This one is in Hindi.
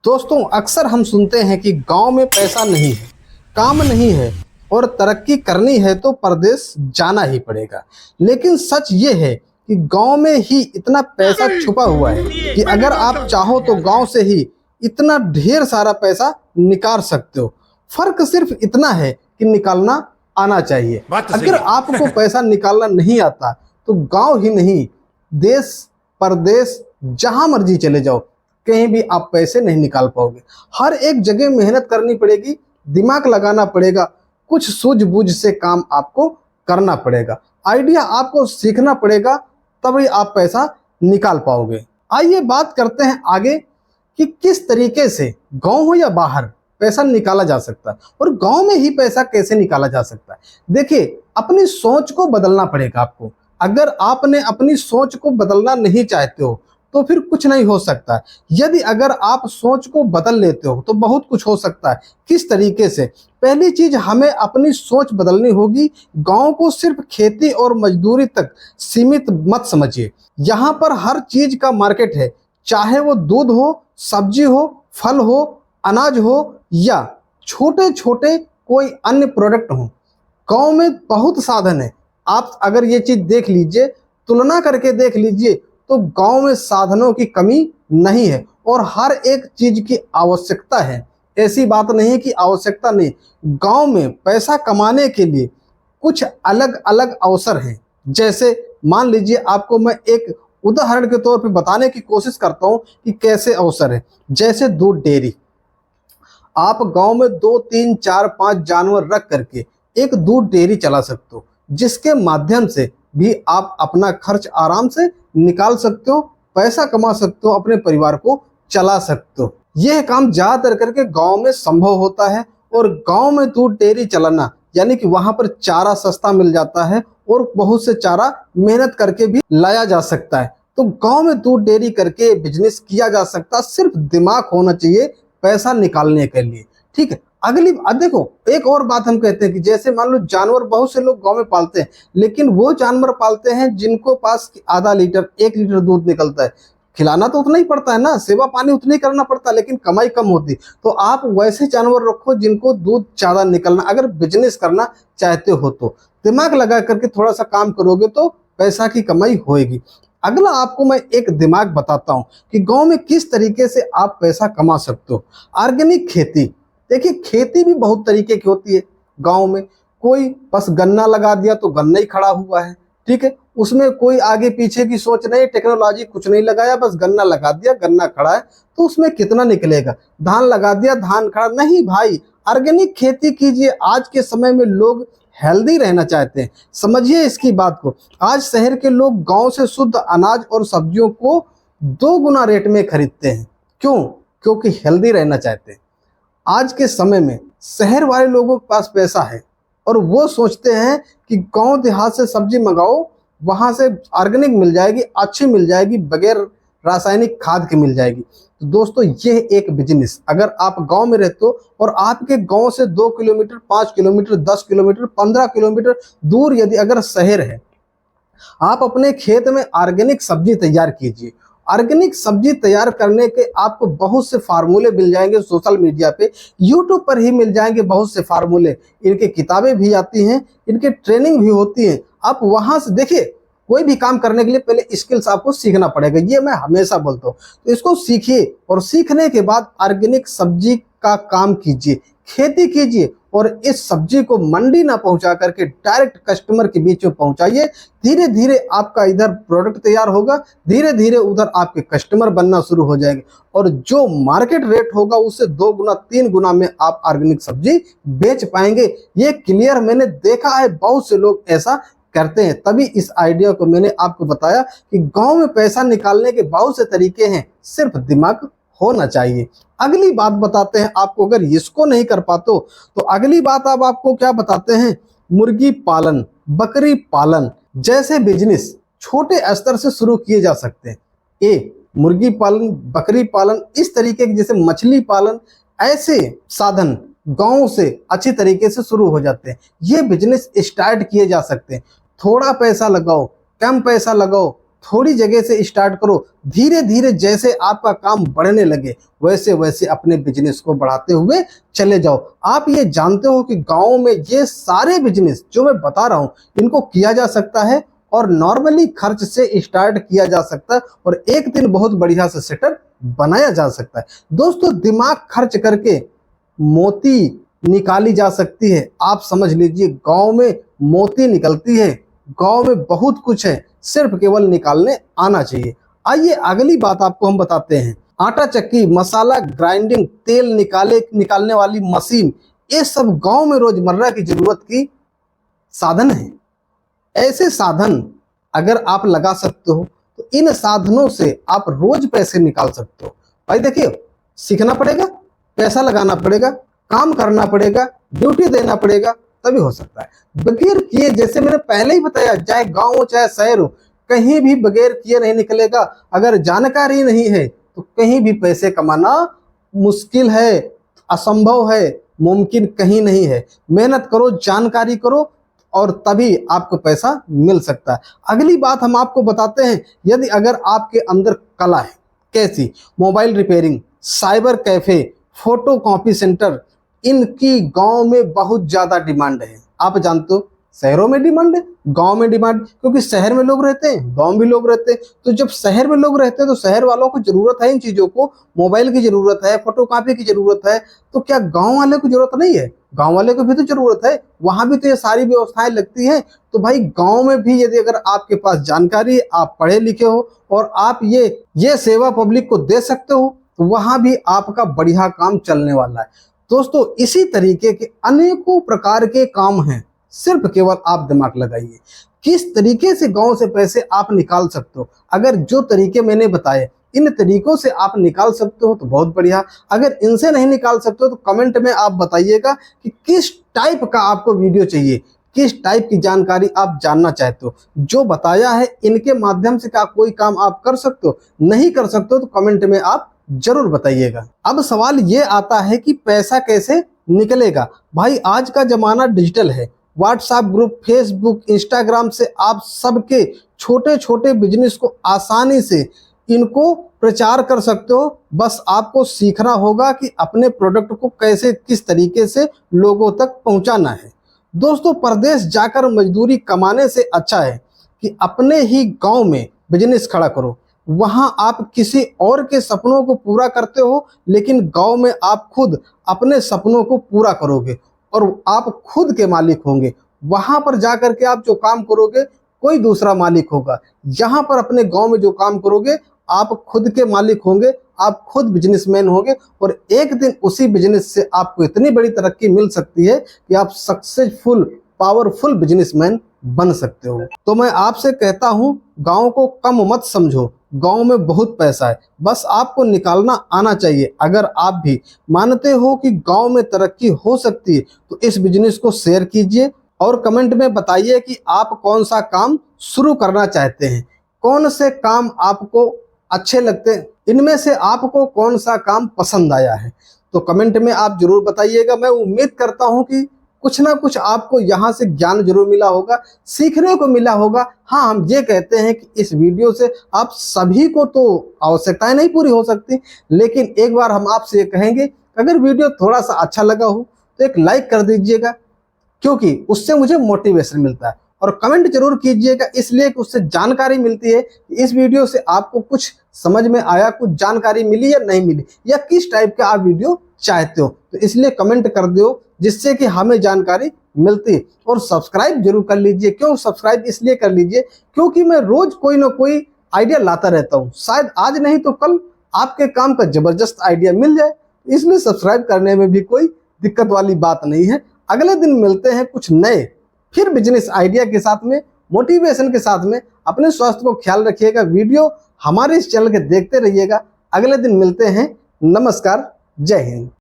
दोस्तों अक्सर हम सुनते हैं कि गांव में पैसा नहीं है, काम नहीं है और तरक्की करनी है तो परदेश जाना ही पड़ेगा। लेकिन सच ये है कि गांव में ही इतना पैसा छुपा हुआ है कि अगर आप चाहो तो गांव से ही इतना ढेर सारा पैसा निकाल सकते हो। फर्क सिर्फ इतना है कि निकालना आना चाहिए। अगर आपको पैसा निकालना नहीं आता तो गांव ही नहीं, देश परदेश जहां मर्जी चले जाओ, कहीं भी आप पैसे नहीं निकाल पाओगे। हर एक जगह मेहनत करनी पड़ेगी, दिमाग लगाना पड़ेगा, कुछ सूझबूझ से काम आपको करना पड़ेगा, आइडिया आपको सीखना पड़ेगा, तभी आप पैसा निकाल पाओगे। आइए बात करते हैं आगे कि किस तरीके से गांव हो या बाहर पैसा निकाला जा सकता है और गांव में ही पैसा कैसे निकाला जा सकता है। देखिए, अपनी सोच को बदलना पड़ेगा आपको। अगर आपने अपनी सोच को बदलना नहीं चाहते हो तो फिर कुछ नहीं हो सकता है। यदि अगर आप सोच को बदल लेते हो तो बहुत कुछ हो सकता है। किस तरीके से? पहली चीज, हमें अपनी सोच बदलनी होगी। गांव को सिर्फ खेती और मजदूरी तक सीमित मत समझिए। यहाँ पर हर चीज का मार्केट है, चाहे वो दूध हो, सब्जी हो, फल हो, अनाज हो या छोटे छोटे कोई अन्य प्रोडक्ट हो। गांव में बहुत साधन है। आप अगर ये चीज देख लीजिए, तुलना करके देख लीजिए, तो गांव में साधनों की कमी नहीं है और हर एक चीज की आवश्यकता है। ऐसी बात नहीं कि आवश्यकता नहीं। गांव में पैसा कमाने के लिए कुछ अलग अलग अवसर हैं। जैसे मान लीजिए, आपको मैं एक उदाहरण के तौर पे बताने की कोशिश करता हूं कि कैसे अवसर है। जैसे दूध डेयरी, आप गांव में 2, 3, 4, 5 जानवर रख करके एक दूध डेयरी चला सकते हो, जिसके माध्यम से भी आप अपना खर्च आराम से निकाल सकते हो, पैसा कमा सकते हो, अपने परिवार को चला सकते हो। यह काम ज्यादातर करके गांव में संभव होता है और गांव में दूध डेयरी चलाना यानी कि वहां पर चारा सस्ता मिल जाता है और बहुत से चारा मेहनत करके भी लाया जा सकता है। तो गांव में दूध डेयरी करके बिजनेस किया जा सकता है। सिर्फ दिमाग होना चाहिए पैसा निकालने के लिए। ठीक है, अगली देखो, एक और बात हम कहते हैं कि जैसे मान लो जानवर बहुत से लोग गांव में पालते हैं, लेकिन वो जानवर पालते हैं जिनको पास आधा लीटर 1 लीटर दूध निकलता है। खिलाना तो उतना ही पड़ता है ना, सेवा पानी उतना ही करना पड़ता है, लेकिन कमाई कम होती। तो आप वैसे जानवर रखो जिनको दूध ज्यादा निकलना। अगर बिजनेस करना चाहते हो तो दिमाग लगा करके थोड़ा सा काम करोगे तो पैसा की कमाई होएगी। अगला आपको मैं एक दिमाग बताता हूं कि गांव में किस तरीके से आप पैसा कमा सकते हो। ऑर्गेनिक खेती। देखिए, खेती भी बहुत तरीके की होती है गांव में। कोई बस गन्ना लगा दिया तो गन्ना ही खड़ा हुआ है, ठीक है, उसमें कोई आगे पीछे की सोच नहीं, टेक्नोलॉजी कुछ नहीं लगाया, बस गन्ना लगा दिया, गन्ना खड़ा है, तो उसमें कितना निकलेगा? धान लगा दिया, धान खड़ा नहीं भाई। ऑर्गेनिक खेती कीजिए। आज के समय में लोग हेल्दी रहना चाहते हैं, समझिए इसकी बात को। आज शहर के लोग गांव से शुद्ध अनाज और सब्जियों को 2 गुना रेट में खरीदते हैं। क्यों? क्योंकि हेल्दी रहना चाहते हैं। आज के समय में शहर वाले लोगों के पास पैसा है और वो सोचते हैं कि गांव देहात से सब्जी मंगाओ, वहां से ऑर्गेनिक मिल जाएगी, अच्छी मिल जाएगी, बगैर रासायनिक खाद की मिल जाएगी। तो दोस्तों, यह एक बिजनेस, अगर आप गांव में रहते हो और आपके गांव से 2 किलोमीटर, 5 किलोमीटर, 10 किलोमीटर, 15 किलोमीटर दूर यदि अगर शहर है, आप अपने खेत में ऑर्गेनिक सब्जी तैयार कीजिए। ऑर्गेनिक सब्जी तैयार करने के आपको बहुत से फार्मूले मिल जाएंगे सोशल मीडिया पे, यूट्यूब पर ही मिल जाएंगे बहुत से फार्मूले। इनकी किताबें भी आती हैं, इनके ट्रेनिंग भी होती है। आप वहां से देखिए, कोई भी काम करने के लिए पहले स्किल्स आपको सीखना पड़ेगा, ये मैं हमेशा बोलता हूँ। तो इसको सीखिए और सीखने के बाद ऑर्गेनिक सब्जी का काम कीजिए, खेती कीजिए और इस सब्जी को मंडी ना पहुंचा करके डायरेक्ट कस्टमर के बीच में पहुंचाइए। धीरे धीरे आपका इधर प्रोडक्ट तैयार होगा, धीरे धीरे उधर आपके कस्टमर बनना शुरू हो जाएंगे और जो मार्केट रेट होगा उससे 2 गुना 3 गुना में आप ऑर्गेनिक सब्जी बेच पाएंगे। ये क्लियर मैंने देखा है, बहुत से लोग ऐसा करते हैं। तभी इस आइडिया को मैंने आपको बताया कि गांव में पैसा निकालने के बहुत से तरीके हैं, सिर्फ दिमाग होना चाहिए। अगली बात बताते हैं आपको, अगर इसको नहीं कर पाते तो अगली बात अब आपको क्या बताते हैं, मुर्गी पालन, बकरी पालन जैसे बिजनेस छोटे स्तर से शुरू किए जा सकते हैं। मुर्गी पालन, बकरी पालन, इस तरीके के जैसे मछली पालन, ऐसे साधन गांव से अच्छी तरीके से शुरू हो जाते हैं। ये बिजनेस स्टार्ट किए जा सकते हैं। थोड़ा पैसा लगाओ, कम पैसा लगाओ, थोड़ी जगह से स्टार्ट करो, धीरे धीरे जैसे आपका काम बढ़ने लगे वैसे वैसे अपने बिजनेस को बढ़ाते हुए चले जाओ। आप ये जानते हो कि गाँव में ये सारे बिजनेस जो मैं बता रहा हूँ इनको किया जा सकता है और नॉर्मली खर्च से स्टार्ट किया जा सकता है और एक दिन बहुत बढ़िया से सेटअप बनाया जा सकता है। दोस्तों, दिमाग खर्च करके मोती निकाली जा सकती है। आप समझ लीजिए, गांव में मोती निकलती है। गांव में बहुत कुछ है, सिर्फ केवल निकालने आना चाहिए। आइए अगली बात आपको हम बताते हैं। आटा चक्की, मसाला ग्राइंडिंग, तेल निकालने वाली मशीन, ये सब गांव में रोजमर्रा की जरूरत की साधन है। ऐसे साधन अगर आप लगा सकते हो तो इन साधनों से आप रोज पैसे निकाल सकते हो। भाई देखिए, सीखना पड़ेगा, पैसा लगाना पड़ेगा, काम करना पड़ेगा, ड्यूटी देना पड़ेगा, तभी हो सकता है। बगैर किए, जैसे मैंने पहले ही बताया, चाहे गांव हो चाहे शहर हो, कहीं भी बगैर किए नहीं निकलेगा। अगर जानकारी नहीं है तो कहीं भी पैसे कमाना मुश्किल है, असंभव है, मुमकिन कहीं नहीं है। मेहनत करो, जानकारी करो और तभी आपको पैसा मिल सकता है। अगली बात हम आपको बताते हैं, यदि अगर आपके अंदर कला है, कैसी? Mobile repairing, cyber cafe, photo copy centre, इनकी गांव में बहुत ज्यादा डिमांड है। आप जानते हो, शहरों में डिमांड है, गांव में डिमांड, क्योंकि शहर में लोग रहते हैं, गांव भी लोग रहते हैं। तो जब शहर में लोग रहते हैं तो शहर वालों को जरूरत है इन चीजों को, मोबाइल की जरूरत है, फोटो कॉपी की जरूरत है। तो क्या गांव वाले को जरूरत नहीं है? गांव वाले को भी तो जरूरत है, वहां भी तो ये सारी व्यवस्थाएं लगती हैं। तो भाई गांव में भी यदि अगर आपके पास जानकारी, आप पढ़े लिखे हो और आप ये सेवा पब्लिक को दे सकते हो, तो वहां भी आपका बढ़िया काम चलने वाला है। दोस्तों, इसी तरीके के अनेकों प्रकार के काम हैं, सिर्फ केवल आप दिमाग लगाइए। किस तरीके से गांव से पैसे आप निकाल सकते हो? अगर जो तरीके मैंने बताए इन तरीकों से आप निकाल सकते हो तो बहुत बढ़िया। अगर इनसे नहीं निकाल सकते हो तो कमेंट में आप बताइएगा कि किस टाइप का आपको वीडियो चाहिए, किस टाइप की जानकारी आप जानना चाहते हो। जो बताया है इनके माध्यम से क्या कोई काम आप कर सकते हो? नहीं कर सकते हो तो कमेंट में आप जरूर बताइएगा। अब सवाल ये आता है कि पैसा कैसे निकलेगा? भाई आज का जमाना डिजिटल है। व्हाट्सएप ग्रुप, फेसबुक, इंस्टाग्राम से आप सबके छोटे छोटे बिजनेस को आसानी से इनको प्रचार कर सकते हो। बस आपको सीखना होगा कि अपने प्रोडक्ट को कैसे, किस तरीके से लोगों तक पहुंचाना है। दोस्तों, परदेश जाकर मजदूरी कमाने से अच्छा है कि अपने ही गांव में बिजनेस खड़ा करो। वहां आप किसी और के सपनों को पूरा करते हो, लेकिन गांव में आप खुद अपने सपनों को पूरा करोगे और आप खुद के मालिक होंगे। वहां पर जाकर के आप जो काम करोगे कोई दूसरा मालिक होगा। यहाँ पर अपने गांव में जो काम करोगे आप खुद के मालिक होंगे, आप खुद बिजनेसमैन होंगे और एक दिन उसी बिजनेस से आपको इतनी बड़ी तरक्की मिल सकती है कि आप सक्सेसफुल, पावरफुल बिजनेसमैन बन सकते हो। तो मैं आपसे कहता हूं, गांव को कम मत समझो, गांव में बहुत पैसा है, बस आपको निकालना आना चाहिए। अगर आप भी मानते हो कि गांव में तरक्की हो सकती है तो इस बिजनेस को शेयर कीजिए और कमेंट में बताइए कि आप कौन सा काम शुरू करना चाहते हैं, कौन से काम आपको अच्छे लगते हैं, इनमें से आपको कौन सा काम पसंद आया है। तो कमेंट में आप जरूर बताइएगा। मैं उम्मीद करता हूं कि कुछ ना कुछ आपको यहाँ से ज्ञान जरूर मिला होगा, सीखने को मिला होगा। हाँ, हम ये कहते हैं कि इस वीडियो से आप सभी को तो आवश्यकताएं नहीं पूरी हो सकती, लेकिन एक बार हम आपसे ये कहेंगे, अगर वीडियो थोड़ा सा अच्छा लगा हो तो एक लाइक कर दीजिएगा, क्योंकि उससे मुझे मोटिवेशन मिलता है। और कमेंट जरूर कीजिएगा, इसलिए कि उससे जानकारी मिलती है कि इस वीडियो से आपको कुछ समझ में आया, कुछ जानकारी मिली या नहीं मिली, या किस टाइप का आप वीडियो चाहते हो। तो इसलिए कमेंट कर दो, जिससे कि हमें जानकारी मिलती है। और सब्सक्राइब जरूर कर लीजिए। क्यों सब्सक्राइब इसलिए कर लीजिए, क्योंकि मैं रोज कोई ना कोई आइडिया लाता रहता हूँ। शायद आज नहीं तो कल आपके काम का जबरदस्त आइडिया मिल जाए, इसलिए सब्सक्राइब करने में भी कोई दिक्कत वाली बात नहीं है। अगले दिन मिलते हैं कुछ नए फिर बिजनेस आइडिया के साथ में, मोटिवेशन के साथ में। अपने स्वास्थ्य को ख्याल रखिएगा। वीडियो हमारे इस चैनल के देखते रहिएगा। अगले दिन मिलते हैं। नमस्कार, जय हिंद।